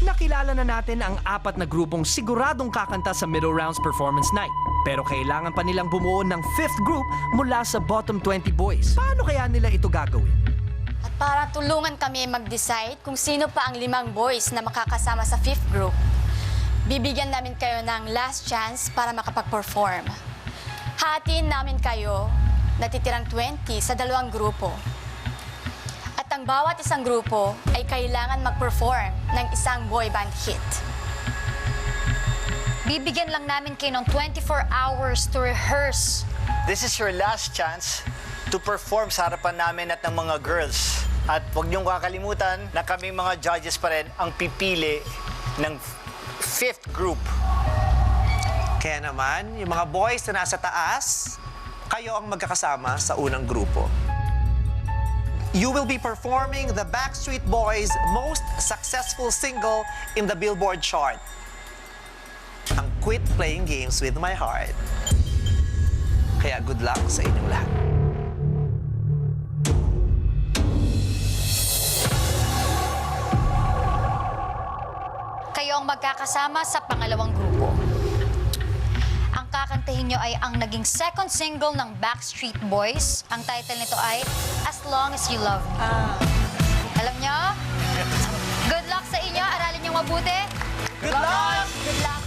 Nakilala na natin ang 4 na grupong siguradong kakanta sa Middle Rounds Performance Night. Pero kailangan pa nilang bumuo ng 5th group mula sa bottom 20 boys. Paano kaya nila ito gagawin? At para tulungan kami mag-decide kung sino pa ang 5 boys na makakasama sa 5th group, bibigyan namin kayo ng last chance para makapag-perform. Hatiin namin kayo na titirang 20 sa 2 grupo. At ang bawat isang grupo ay kailangan mag-perform ng isang boy band hit. Bibigyan lang namin kayo ng 24 hours to rehearse. This is your last chance to perform sa harapan namin at ng mga girls. At huwag niyong kakalimutan na kami mga judges pa rin ang pipili ng 5th group. Kaya naman, yung mga boys na nasa taas, kayo ang magkakasama sa unang grupo. You will be performing the Backstreet Boys' most successful single in the Billboard chart. Ang Quit Playing Games with My Heart. Kaya good luck sa inyong lahat. Kayo ang magkakasama sa pangalawang grupo. Ang kakantahin nyo ay ang naging second single ng Backstreet Boys. Ang title nito ay As Long As You Love Me. Alam nyo? Good luck sa inyo. Aralin nyo mabuti. Good luck! Good luck!